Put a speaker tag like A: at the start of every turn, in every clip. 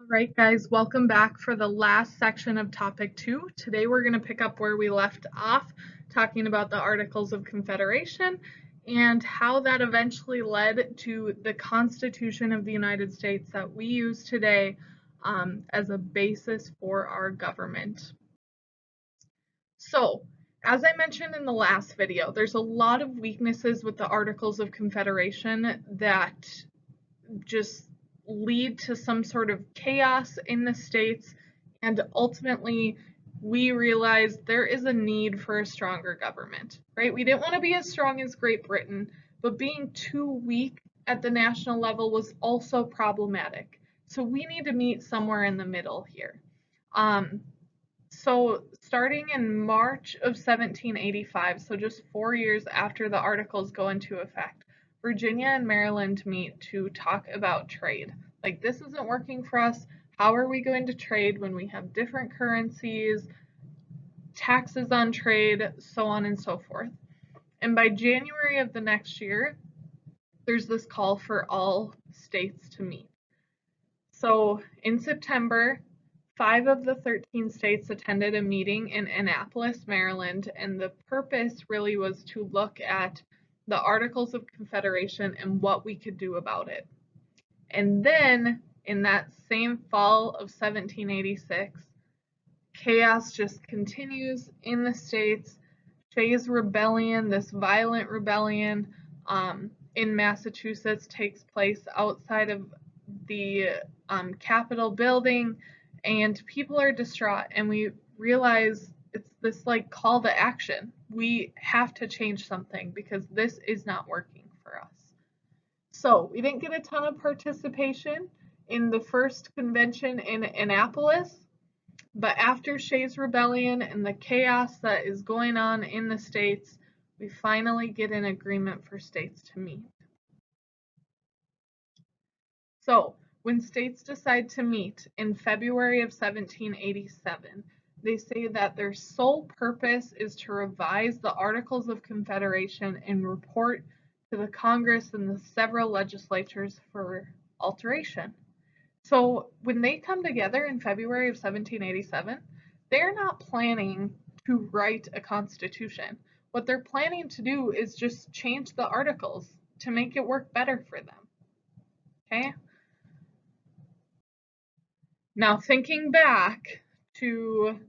A: All right, guys, welcome back for the last section of topic 2. Today we're going to pick up where we left off, talking about the Articles of Confederation and how that eventually led to the Constitution of the United States that we use today as a basis for our government. So, as I mentioned in the last video, there's a lot of weaknesses with the Articles of Confederation that just lead to some sort of chaos in the states, and ultimately we realized there is a need for a stronger government, right? We didn't want to be as strong as Great Britain, but being too weak at the national level was also problematic. So we need to meet somewhere in the middle here. So starting in March of 1785, so just 4 years after the Articles go into effect, Virginia and Maryland meet to talk about trade. Like, this isn't working for us. How are we going to trade when we have different currencies, taxes on trade, so on and so forth? And by January of the next year, there's this call for all states to meet. So in September, 5 of the 13 states attended a meeting in Annapolis, Maryland, and the purpose really was to look at the Articles of Confederation and what we could do about it. And then, in that same fall of 1786, chaos just continues in the states. Shays Rebellion, this violent rebellion in Massachusetts, takes place outside of the Capitol building, and people are distraught, and we realize it's this like call to action. We have to change something because this is not working for us. So we didn't get a ton of participation in the first convention in Annapolis, but after Shays Rebellion and the chaos that is going on in the states, we finally get an agreement for states to meet. So when states decide to meet in February of 1787, they say that their sole purpose is to revise the Articles of Confederation and report to the Congress and the several legislatures for alteration. So when they come together in February of 1787, they're not planning to write a constitution. What they're planning to do is just change the articles to make it work better for them. Okay? Now, thinking back to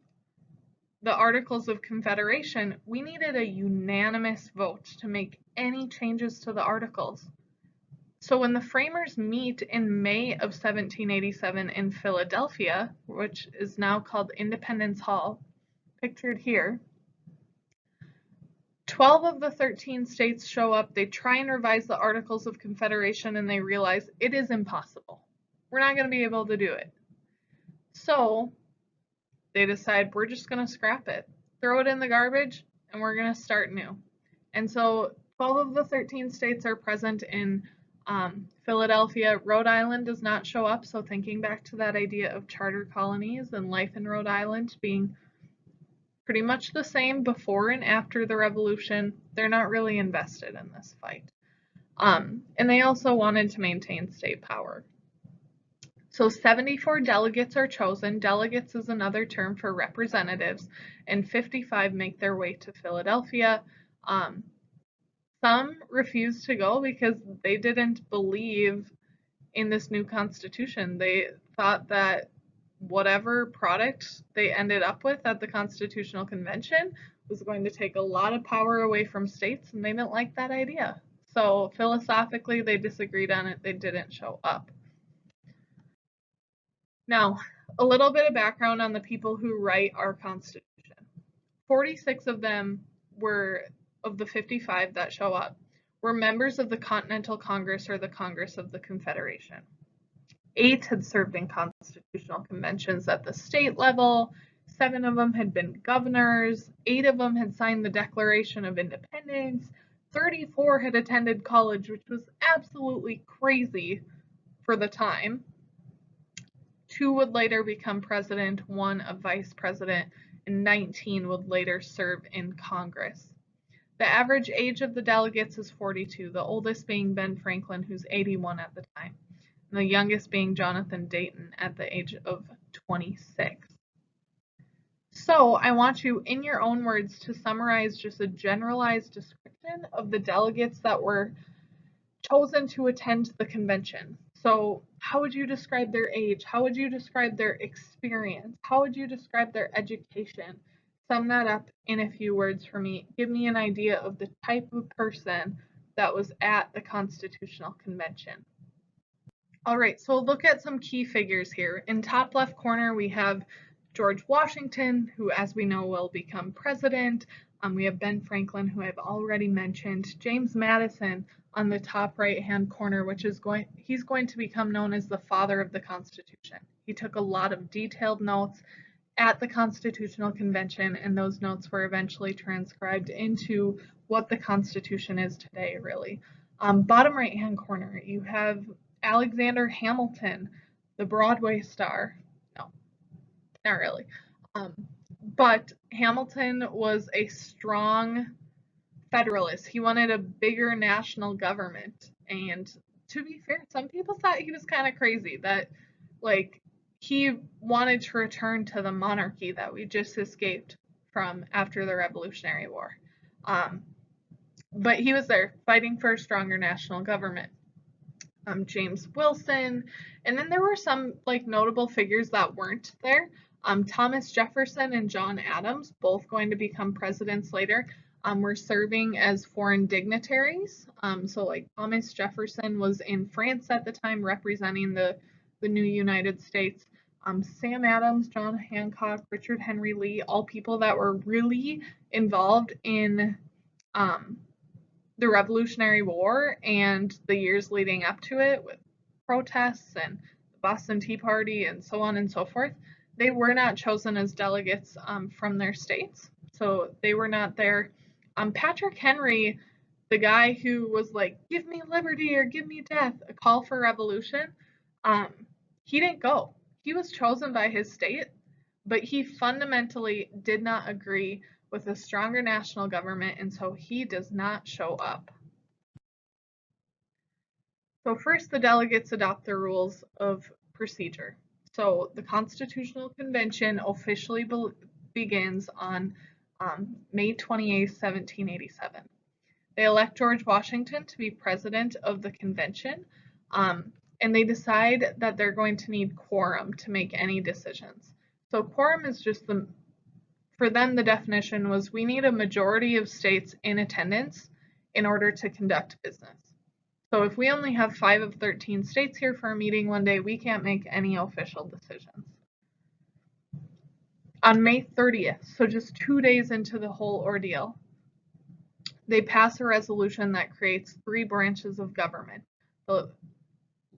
A: the Articles of Confederation, we needed a unanimous vote to make any changes to the articles. So when the framers meet in May of 1787 in Philadelphia, which is now called Independence Hall, pictured here, 12 of the 13 states show up, they try and revise the Articles of Confederation, and they realize it is impossible. We're not going to be able to do it. So they decide we're just going to scrap it, throw it in the garbage, and we're going to start new. And so 12 of the 13 states are present in Philadelphia. Rhode Island does not show up, so thinking back to that idea of charter colonies and life in Rhode Island being pretty much the same before and after the Revolution, they're not really invested in this fight. And they also wanted to maintain state power. So 74 delegates are chosen. Delegates is another term for representatives, and 55 make their way to Philadelphia. Some refused to go because they didn't believe in this new constitution. They thought that whatever product they ended up with at the Constitutional Convention was going to take a lot of power away from states, and they didn't like that idea. So philosophically, they disagreed on it. They didn't show up. Now, a little bit of background on the people who write our Constitution. 46 of them of the 55 that show up, were members of the Continental Congress or the Congress of the Confederation. 8 had served in constitutional conventions at the state level, 7 of them had been governors, 8 of them had signed the Declaration of Independence, 34 had attended college, which was absolutely crazy for the time. 2 would later become president, 1 a vice president, and 19 would later serve in Congress. The average age of the delegates is 42, the oldest being Ben Franklin, who's 81 at the time. the youngest being Jonathan Dayton at the age of 26. So I want you, in your own words, to summarize just a generalized description of the delegates that were chosen to attend the convention. So how would you describe their age? How would you describe their experience? How would you describe their education? Sum that up in a few words for me. Give me an idea of the type of person that was at the Constitutional Convention. All right, so look at some key figures here. In top left corner, we have George Washington, who, as we know, will become president. We have Ben Franklin, who I've already mentioned. James Madison on the top right-hand corner, he's going to become known as the father of the Constitution. He took a lot of detailed notes at the Constitutional Convention, and those notes were eventually transcribed into what the Constitution is today, really. Bottom right-hand corner, you have Alexander Hamilton, the Broadway star. No, not really. But Hamilton was a strong Federalist. He wanted a bigger national government. And to be fair, some people thought he was kind of crazy that, like, he wanted to return to the monarchy that we just escaped from after the Revolutionary War. But he was there fighting for a stronger national government. James Wilson, and then there were some notable figures that weren't there. Thomas Jefferson and John Adams, both going to become presidents later, were serving as foreign dignitaries. So Thomas Jefferson was in France at the time representing the new United States. Sam Adams, John Hancock, Richard Henry Lee, all people that were really involved in the Revolutionary War and the years leading up to it with protests and the Boston Tea Party and so on and so forth. They were not chosen as delegates from their states, so they were not there. Patrick Henry, the guy who was like, give me liberty or give me death, a call for revolution, he didn't go. He was chosen by his state, but he fundamentally did not agree with a stronger national government, and so he does not show up. So first, the delegates adopt the rules of procedure. So the Constitutional Convention officially begins on May 28, 1787. They elect George Washington to be president of the convention, and they decide that they're going to need quorum to make any decisions. So quorum is just for them, the definition was we need a majority of states in attendance in order to conduct business. So if we only have 5 of 13 states here for a meeting one day, we can't make any official decisions. On May 30th, so just 2 days into the whole ordeal, they pass a resolution that creates 3 branches of government: the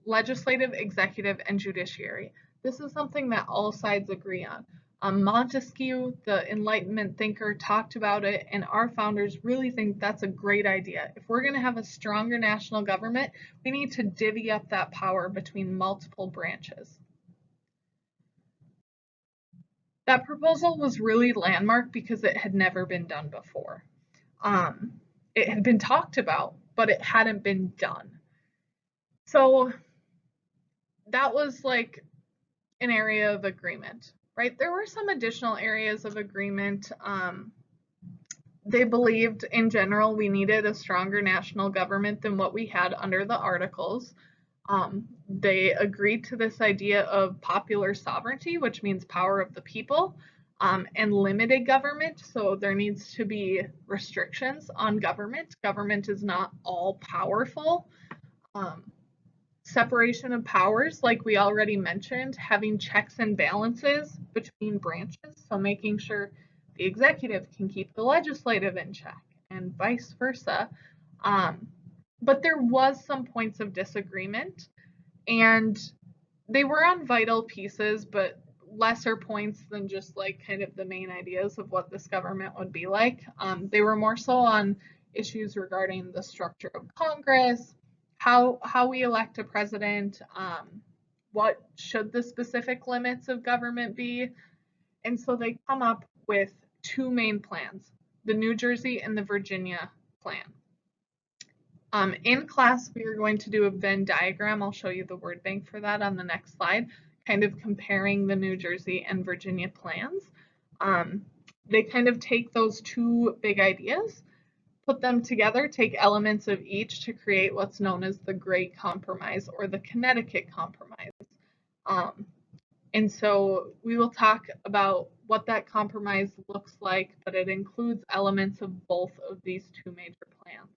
A: legislative, executive, and judiciary. This is something that all sides agree on. Montesquieu, the Enlightenment thinker, talked about it, and our founders really think that's a great idea. If we're going to have a stronger national government, we need to divvy up that power between multiple branches. That proposal was really landmark because it had never been done before. It had been talked about, but it hadn't been done. So that was like an area of agreement, right? There were some additional areas of agreement. They believed in general we needed a stronger national government than what we had under the Articles. They agreed to this idea of popular sovereignty, which means power of the people, and limited government. So there needs to be restrictions on government. Government is not all powerful. Separation of powers, like we already mentioned, having checks and balances between branches, so making sure the executive can keep the legislative in check and vice versa. But there was some points of disagreement, and they were on vital pieces, but lesser points than just like kind of the main ideas of what this government would be like. They were more so on issues regarding the structure of Congress, how we elect a president, what should the specific limits of government be. And so they come up with 2 main plans, the New Jersey and the Virginia plan. In class, we are going to do a Venn diagram. I'll show you the word bank for that on the next slide, kind of comparing the New Jersey and Virginia plans. They kind of take those two big ideas, put them together, take elements of each to create what's known as the Great Compromise or the Connecticut Compromise. And so we will talk about what that compromise looks like, but it includes elements of both of these two major plans.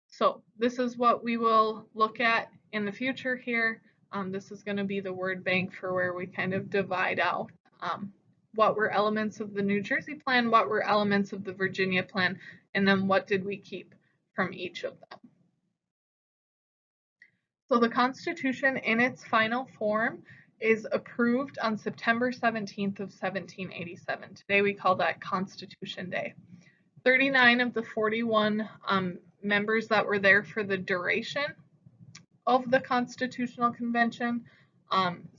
A: So this is what we will look at in the future here. This is going to be the word bank for where we kind of divide out what were elements of the New Jersey plan, what were elements of the Virginia plan, and then what did we keep from each of them. So the Constitution in its final form is approved on September 17th of 1787. Today we call that Constitution Day. 39 of the 41 members that were there for the duration of the Constitutional Convention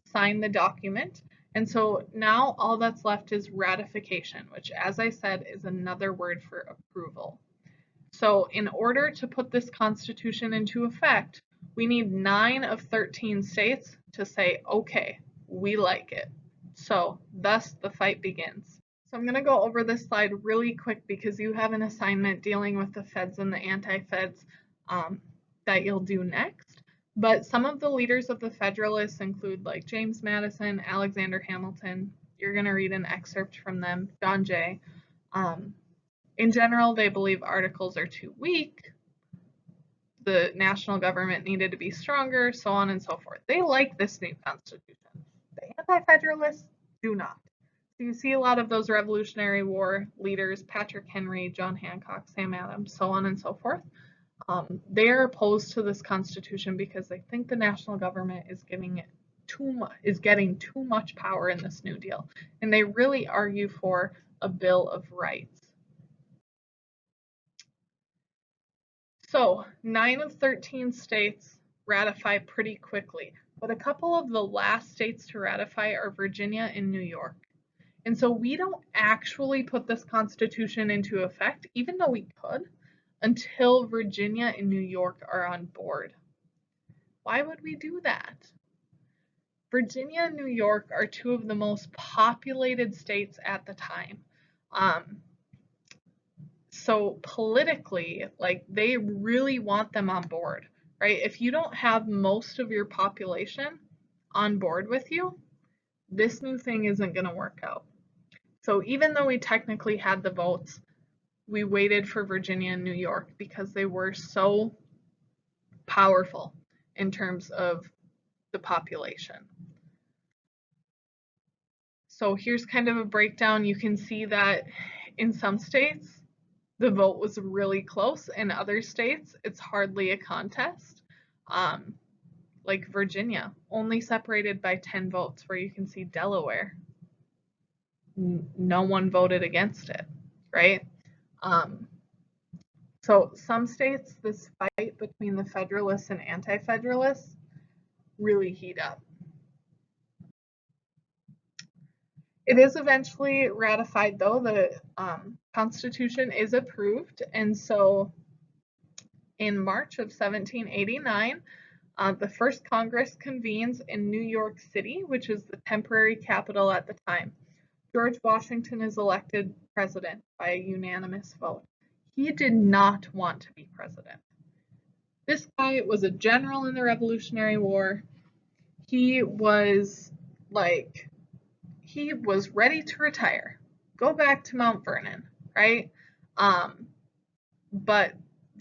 A: signed the document. And so now all that's left is ratification, which, as I said, is another word for approval. So in order to put this Constitution into effect, we need 9 of 13 states to say, okay, we like it. So thus the fight begins. So I'm going to go over this slide really quick because you have an assignment dealing with the feds and the anti-feds that you'll do next. But some of the leaders of the Federalists include like James Madison, Alexander Hamilton. You're going to read an excerpt from them, John Jay. In general, they believe articles are too weak. The national government needed to be stronger, so on and so forth. They like this new Constitution. The anti-federalists do not. So you see a lot of those Revolutionary War leaders, Patrick Henry, John Hancock, Sam Adams, so on and so forth. They are opposed to this Constitution because they think the national government is getting too much power in this New Deal, and they really argue for a Bill of Rights. So 9 of 13 states ratify pretty quickly, but a couple of the last states to ratify are Virginia and New York. And so we don't actually put this Constitution into effect, even though we could, until Virginia and New York are on board. Why would we do that? Virginia and New York are two of the most populated states at the time. So politically, like, they really want them on board, right? If you don't have most of your population on board with you, this new thing isn't going to work out. So even though we technically had the votes, we waited for Virginia and New York because they were so powerful in terms of the population. So here's kind of a breakdown. You can see that in some states, the vote was really close. In other states, it's hardly a contest. Like Virginia, only separated by 10 votes, where you can see Delaware. No one voted against it, right? So some states, this fight between the Federalists and Anti-Federalists really heat up. It is eventually ratified, though. The Constitution is approved, and so in March of 1789, the first Congress convenes in New York City, which is the temporary capital at the time. George Washington is elected president by a unanimous vote. He did not want to be president. This guy was a general in the Revolutionary War. He was ready to retire, go back to Mount Vernon, right? But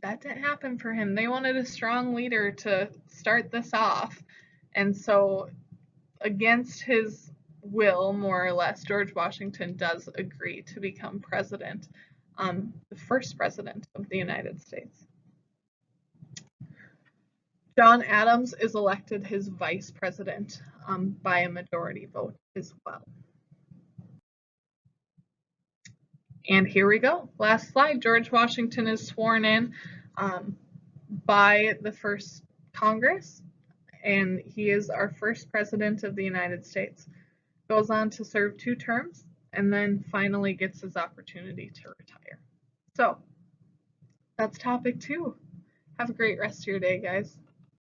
A: that didn't happen for him. They wanted a strong leader to start this off. And so against his will, more or less, George Washington does agree to become president, the first president of the United States. John Adams is elected his vice president by a majority vote as well. And here we go. Last slide. George Washington is sworn in by the first Congress, and he is our first president of the United States. Goes on to serve 2 terms, and then finally gets his opportunity to retire. So That's topic 2. Have a great rest of your day, guys.